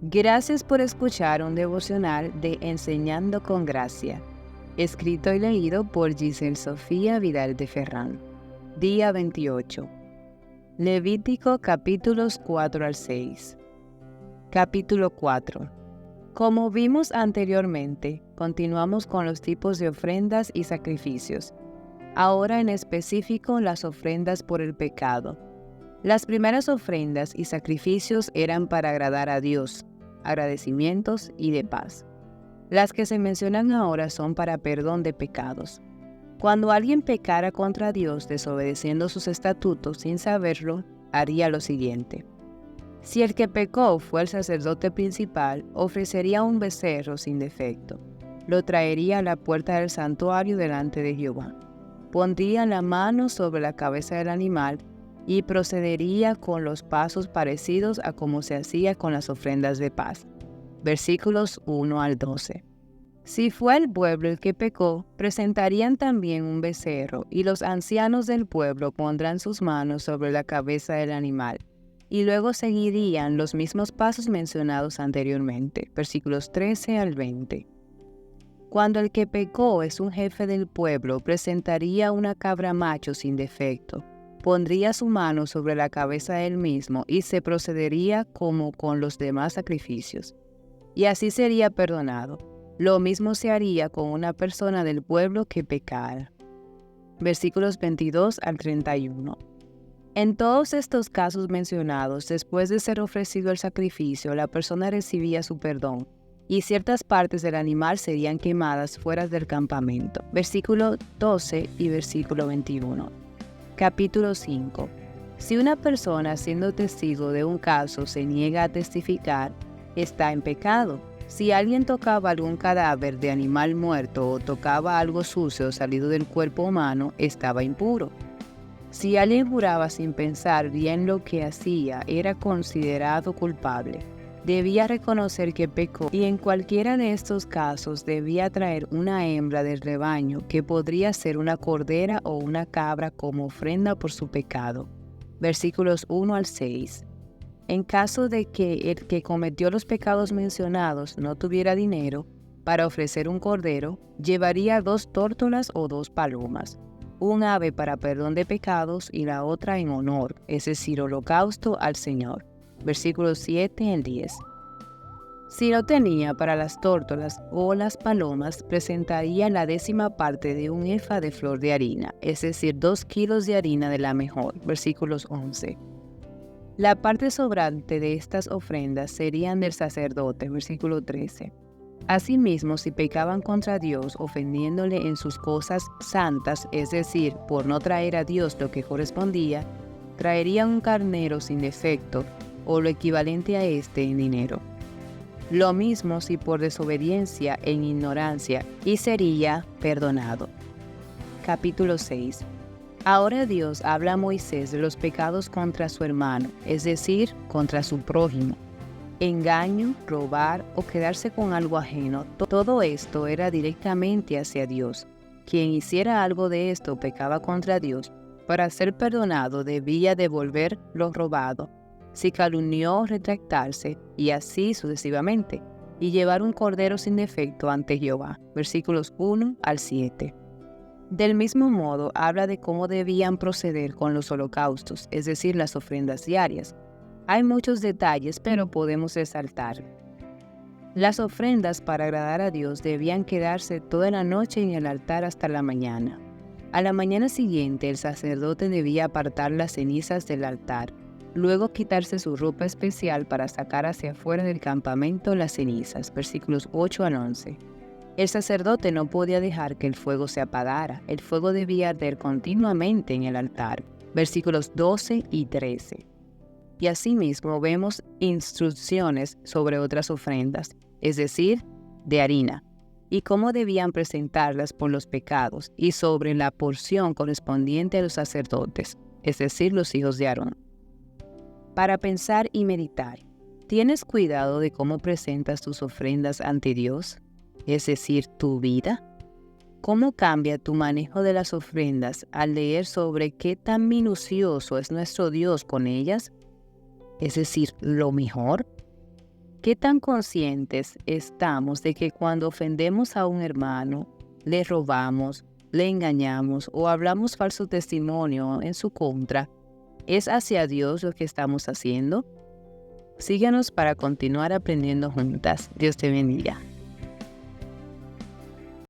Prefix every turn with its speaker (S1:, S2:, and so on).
S1: Gracias por escuchar un devocional de Enseñando con Gracia, escrito y leído por Giselle Sofía Vidal de Ferrán. Día 28. Levítico capítulos 4 al 6. Capítulo 4. Como vimos anteriormente, continuamos con los tipos de ofrendas y sacrificios. Ahora en específico las ofrendas por el pecado. Las primeras ofrendas y sacrificios eran para agradar a Dios, agradecimientos y de paz. Las que se mencionan ahora son para perdón de pecados. Cuando alguien pecara contra Dios desobedeciendo sus estatutos sin saberlo, haría lo siguiente. Si el que pecó fue el sacerdote principal, ofrecería un becerro sin defecto. Lo traería a la puerta del santuario delante de Jehová. Pondría la mano sobre la cabeza del animal y procedería con los pasos parecidos a como se hacía con las ofrendas de paz. Versículos 1 al 12. Si fue el pueblo el que pecó, presentarían también un becerro, y los ancianos del pueblo pondrán sus manos sobre la cabeza del animal, y luego seguirían los mismos pasos mencionados anteriormente. Versículos 13 al 20. Cuando el que pecó es un jefe del pueblo, presentaría una cabra macho sin defecto. Pondría su mano sobre la cabeza del mismo y se procedería como con los demás sacrificios. Y así sería perdonado. Lo mismo se haría con una persona del pueblo que pecara. Versículos 22 al 31. En todos estos casos mencionados, después de ser ofrecido el sacrificio, la persona recibía su perdón, y ciertas partes del animal serían quemadas fuera del campamento. Versículo 12 y versículo 21. Capítulo 5. Si una persona siendo testigo de un caso se niega a testificar, está en pecado. Si alguien tocaba algún cadáver de animal muerto o tocaba algo sucio salido del cuerpo humano, estaba impuro. Si alguien juraba sin pensar bien lo que hacía, era considerado culpable. Debía reconocer que pecó y en cualquiera de estos casos debía traer una hembra del rebaño que podría ser una cordera o una cabra como ofrenda por su pecado. Versículos 1 al 6. En caso de que el que cometió los pecados mencionados no tuviera dinero para ofrecer un cordero, llevaría 2 tórtolas o 2 palomas, un ave para perdón de pecados y la otra en honor, es decir, holocausto al Señor. Versículos 7 al 10. Si no tenía para las tórtolas o las palomas, presentaría la 10ª parte de un efa de flor de harina, es decir, 2 kilos de harina de la mejor. Versículos 11. La parte sobrante de estas ofrendas serían del sacerdote. Versículo 13. Asimismo, si pecaban contra Dios ofendiéndole en sus cosas santas, es decir, por no traer a Dios lo que correspondía, traerían un carnero sin defecto o lo equivalente a este en dinero. Lo mismo si por desobediencia en ignorancia, y sería perdonado. Capítulo 6. Ahora Dios habla a Moisés de los pecados contra su hermano, es decir, contra su prójimo. Engaño, robar o quedarse con algo ajeno, todo esto era directamente hacia Dios. Quien hiciera algo de esto pecaba contra Dios. Para ser perdonado debía devolver lo robado. Si calumnió, retractarse, y así sucesivamente, y llevar un cordero sin defecto ante Jehová. Versículos 1 al 7. Del mismo modo, habla de cómo debían proceder con los holocaustos, es decir, las ofrendas diarias. Hay muchos detalles, pero podemos resaltar. Las ofrendas para agradar a Dios debían quedarse toda la noche en el altar hasta la mañana. A la mañana siguiente, el sacerdote debía apartar las cenizas del altar, luego quitarse su ropa especial para sacar hacia afuera del campamento las cenizas. Versículos 8 al 11. El sacerdote no podía dejar que el fuego se apagara. El fuego debía arder continuamente en el altar. Versículos 12 y 13. Y asimismo vemos instrucciones sobre otras ofrendas, es decir, de harina, y cómo debían presentarlas por los pecados, y sobre la porción correspondiente a los sacerdotes, es decir, los hijos de Aarón. Para pensar y meditar, ¿tienes cuidado de cómo presentas tus ofrendas ante Dios? Es decir, tu vida. ¿Cómo cambia tu manejo de las ofrendas al leer sobre qué tan minucioso es nuestro Dios con ellas? Es decir, lo mejor. ¿Qué tan conscientes estamos de que cuando ofendemos a un hermano, le robamos, le engañamos o hablamos falso testimonio en su contra, es hacia Dios lo que estamos haciendo? Síguenos para continuar aprendiendo juntas. Dios te bendiga.